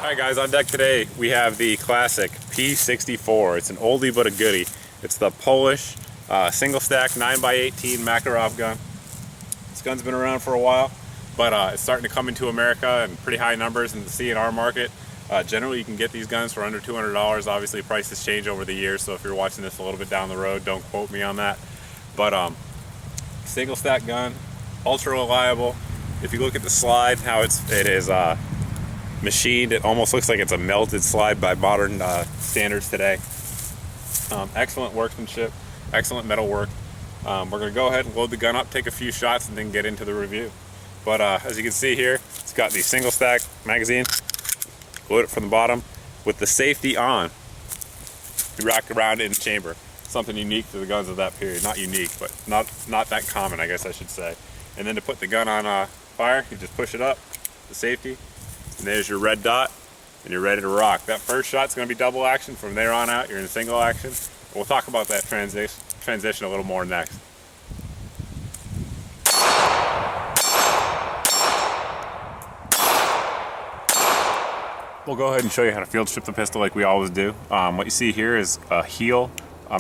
Alright guys, on deck today we have the classic P-64. It's an oldie but a goodie. It's the Polish single stack 9x18 Makarov gun. This gun's been around for a while, but it's starting to come into America in pretty high numbers in the C&R market. Generally you can get these guns for under $200. Obviously prices change over the years, so if you're watching this a little bit down the road, don't quote me on that. But single stack gun, ultra reliable. If you look at the slide, how it is machined, it almost looks like it's a melted slide by modern standards today. Excellent workmanship, excellent metal work. We're going to go ahead and load the gun up, take a few shots, and then get into the review. But as you can see here, it's got the single stack magazine. Load it from the bottom with the safety on. You rack around in the chamber. Something unique to the guns of that period. Not unique, but not that common, I guess I should say. And then to put the gun on fire, you just push it up, the safety, and there's your red dot, and you're ready to rock. That first shot's going to be double action. From there on out, you're in single action. We'll talk about that transition a little more next. We'll go ahead and show you how to field strip the pistol like we always do. What you see here is a heel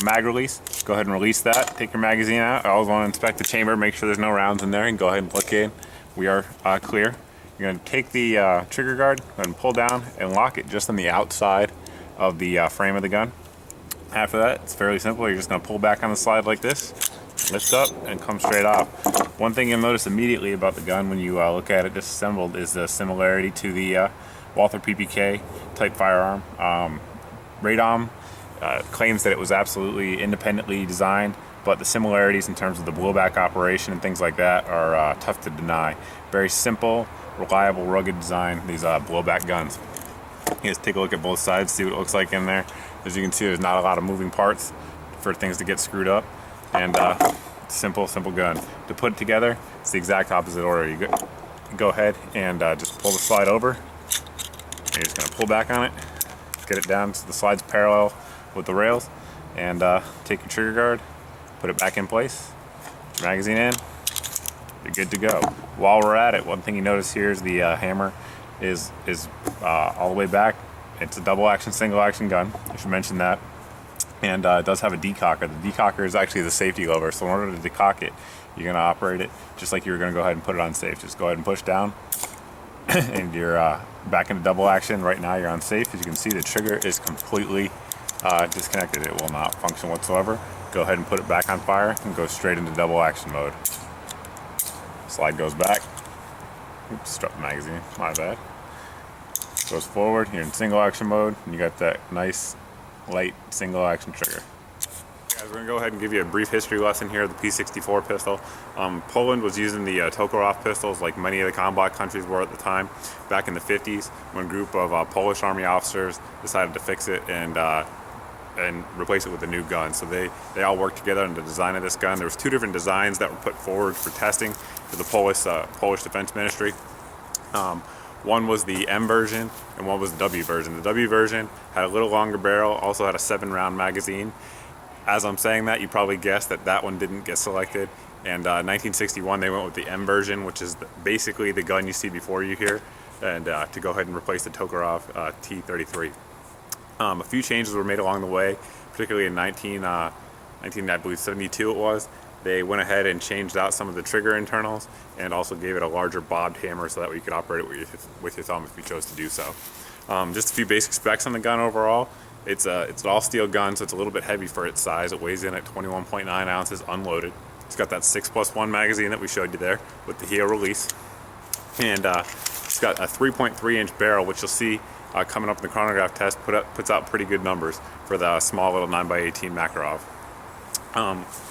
mag release. Go ahead and release that. Take your magazine out. I always want to inspect the chamber, make sure there's no rounds in there, and go ahead and look in. We are clear. You're going to take the trigger guard and pull down and lock it just on the outside of the frame of the gun. After that, it's fairly simple. You're just going to pull back on the slide like this, lift up, and come straight off. One thing you'll notice immediately about the gun when you look at it disassembled is the similarity to the Walther PPK type firearm. Radom claims that it was absolutely independently designed, but the similarities in terms of the blowback operation and things like that are tough to deny. Very simple, reliable, rugged design, these blowback guns. You guys take a look at both sides, see what it looks like in there. As you can see, there's not a lot of moving parts for things to get screwed up, and simple gun. To put it together, it's the exact opposite order. You go ahead and just pull the slide over. You're just going to pull back on it, get it down so the slide's parallel with the rails, and take your trigger guard, put it back in place, magazine in, you're good to go. While we're at it, one thing you notice here is the hammer is all the way back. It's a double action, single action gun. I should mention that. And it does have a decocker. The decocker is actually the safety lever, so in order to decock it, you're going to operate it just like you were going to go ahead and put it on safe. Just go ahead and push down, and you're back into double action. Right now you're on safe. As you can see, the trigger is completely disconnected. It will not function whatsoever. Go ahead and put it back on fire and go straight into double action mode. Slide goes back. Oops, struck the magazine, my bad. Goes forward, you're in single action mode, and you got that nice light single action trigger. Guys, we're going to go ahead and give you a brief history lesson here of the P-64 pistol. Poland was using the Decocker pistols like many of the combat countries were at the time. Back in the 50s, when a group of Polish army officers decided to fix it and replace it with a new gun. So they all worked together on the design of this gun. There was two different designs that were put forward for testing to the Polish Defense Ministry. One was the M version and one was the W version. The W version had a little longer barrel, also had a 7-round magazine. As I'm saying that, you probably guessed that one didn't get selected. And 1961 they went with the M version, which is basically the gun you see before you here, and to go ahead and replace the Tokarev T-33. A few changes were made along the way, particularly in 1972 it was. They went ahead and changed out some of the trigger internals and also gave it a larger bobbed hammer so that way you could operate it with your thumb if you chose to do so. Just a few basic specs on the gun overall. It's an all steel gun, so it's a little bit heavy for its size. It weighs in at 21.9 ounces unloaded. It's got that 6+1 magazine that we showed you there with the heel release. And it's got a 3.3-inch barrel, which you'll see coming up in the Chronograph Test puts out pretty good numbers for the small little 9x18 Makarov.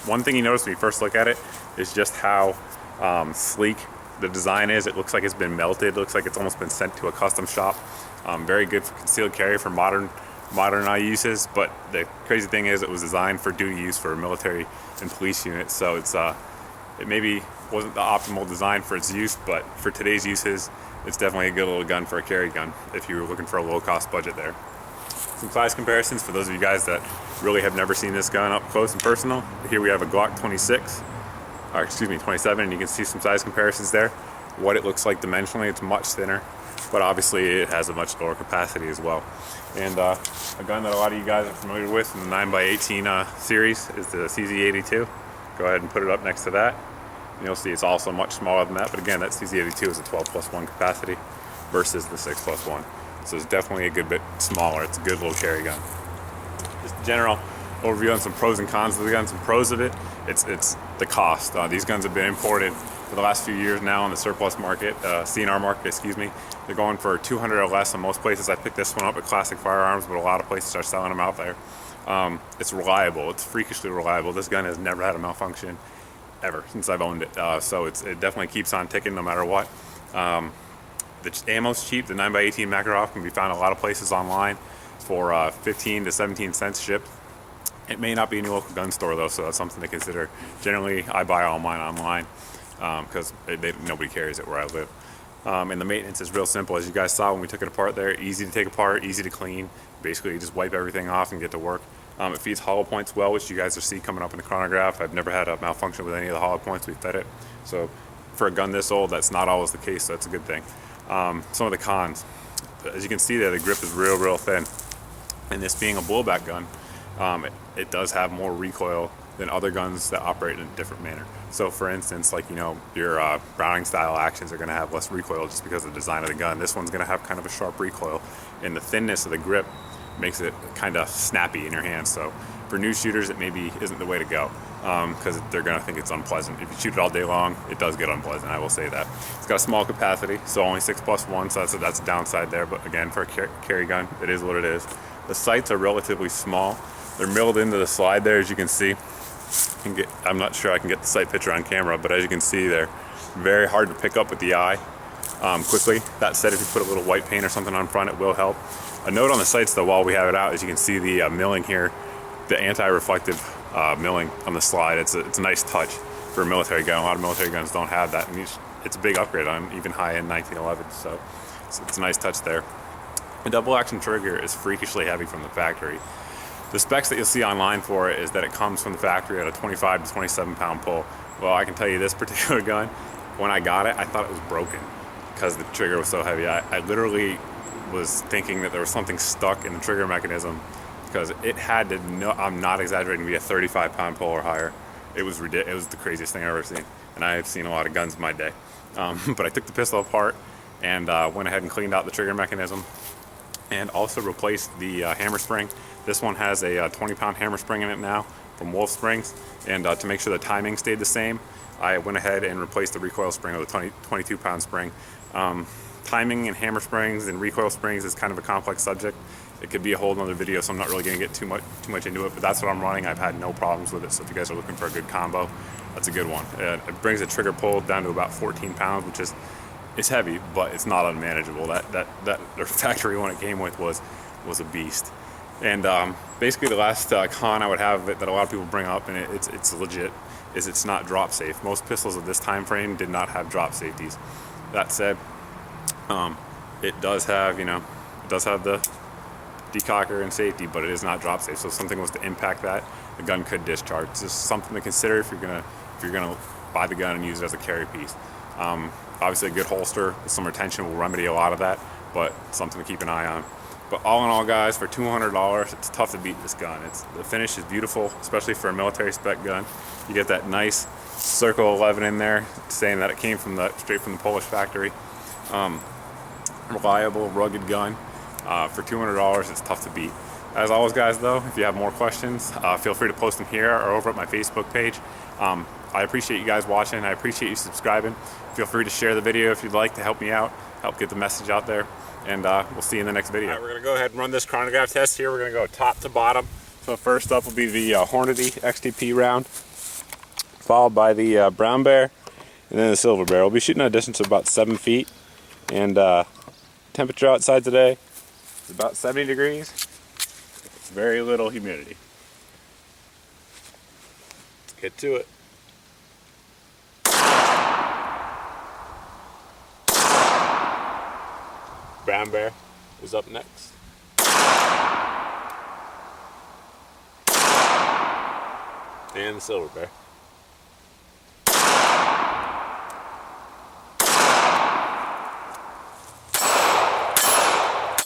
One thing you notice when you first look at it is just how sleek the design is. It looks like it's been melted. It looks like it's almost been sent to a custom shop. Very good for concealed carry for modern uses, but the crazy thing is it was designed for duty use for military and police units, so it maybe wasn't the optimal design for its use, but for today's uses it's definitely a good little gun for a carry gun if you were looking for a low cost budget there. Some size comparisons for those of you guys that really have never seen this gun up close and personal. Here we have a Glock 27, and you can see some size comparisons there. What it looks like dimensionally, it's much thinner. but obviously it has a much lower capacity as well. And a gun that a lot of you guys are familiar with in the 9x18 series is the CZ82. Go ahead and put it up next to that. And you'll see it's also much smaller than that, but again, that CZ82 is a 12+1 capacity versus the 6+1. So it's definitely a good bit smaller. It's a good little carry gun. Just general overview on some pros and cons of the gun. Some pros of it, it's the cost. These guns have been imported for the last few years now in the surplus market, CNR market, excuse me. They're going for $200 or less in most places. I picked this one up at Classic Firearms, but a lot of places are selling them out there. It's reliable. It's freakishly reliable. This gun has never had a malfunction ever since I've owned it. So it definitely keeps on ticking no matter what. The ammo's cheap. The 9x18 Makarov can be found a lot of places online for 15 to 17 cents shipped. It may not be in your local gun store though, so that's something to consider. Generally, I buy all mine online because nobody carries it where I live. And the maintenance is real simple. As you guys saw when we took it apart there, easy to take apart, easy to clean. Basically, you just wipe everything off and get to work. It feeds hollow points well, which you guys will see coming up in the chronograph. I've never had a malfunction with any of the hollow points we fed it. So for a gun this old, that's not always the case, so that's a good thing. Some of the cons. As you can see there, the grip is real thin. And this being a blowback gun, it does have more recoil than other guns that operate in a different manner. So for instance, like, you know, your Browning style actions are going to have less recoil just because of the design of the gun. This one's going to have kind of a sharp recoil, and the thinness of the grip makes it kind of snappy in your hands. So for new shooters, it maybe isn't the way to go because they're going to think it's unpleasant. If you shoot it all day long, it does get unpleasant, I will say that. It's got a small capacity, so only 6+1, so that's a downside there. But again, for a carry gun, it is what it is. The sights are relatively small. They're milled into the slide there, as you can see. I'm not sure I can get the sight picture on camera, but as you can see, they're very hard to pick up with the eye quickly. That said, if you put a little white paint or something on front, it will help. A note on the sights though, while we have it out, as you can see the milling here, the anti-reflective milling on the slide. It's a nice touch for a military gun. A lot of military guns don't have that, and it's a big upgrade on even high-end 1911. So it's a nice touch there. A double action trigger is freakishly heavy from the factory. The specs that you'll see online for it is that it comes from the factory at a 25 to 27 pound pull. Well, I can tell you this particular gun, when I got it, I thought it was broken because the trigger was so heavy. I literally was thinking that there was something stuck in the trigger mechanism because it had to, I'm not exaggerating, be a 35 pound pull or higher. It was ridiculous. It was the craziest thing I've ever seen. And I've seen a lot of guns in my day. But I took the pistol apart and went ahead and cleaned out the trigger mechanism and also replaced the hammer spring. This one has a 20 pound hammer spring in it now from Wolf Springs, and to make sure the timing stayed the same, I went ahead and replaced the recoil spring with a 22 pound spring. Timing and hammer springs and recoil springs is kind of a complex subject. It could be a whole nother video, so I'm not really going to get too much into it, but that's what I'm running. I've had no problems with it, so if you guys are looking for a good combo, that's a good one. It brings the trigger pull down to about 14 pounds, which is, it's heavy, but it's not unmanageable. That the factory one it came with was a beast. And basically the last con I would have that a lot of people bring up, and it's legit, is it's not drop safe. Most pistols of this time frame did not have drop safeties. That said, it does have, it does have the decocker and safety, but it is not drop safe. So if something was to impact that, the gun could discharge. It's just something to consider if you're gonna buy the gun and use it as a carry piece. Obviously a good holster with some retention will remedy a lot of that, but something to keep an eye on. But all in all, guys, for $200, it's tough to beat this gun. The finish is beautiful, especially for a military spec gun. You get that nice circle 11 in there, saying that it came straight from the Polish factory. Reliable, rugged gun. For $200, it's tough to beat. As always, guys, though, if you have more questions, feel free to post them here or over at my Facebook page. I appreciate you guys watching. I appreciate you subscribing. Feel free to share the video if you'd like to help me out, help get the message out there. And we'll see you in the next video. All right, we're going to go ahead and run this chronograph test here. We're going to go top to bottom. So first up will be the Hornady XTP round, followed by the Brown Bear, and then the Silver Bear. We'll be shooting at a distance of about 7 feet. And temperature outside today is about 70 degrees. It's very little humidity. Let's get to it. Brown Bear is up next. And the Silver Bear.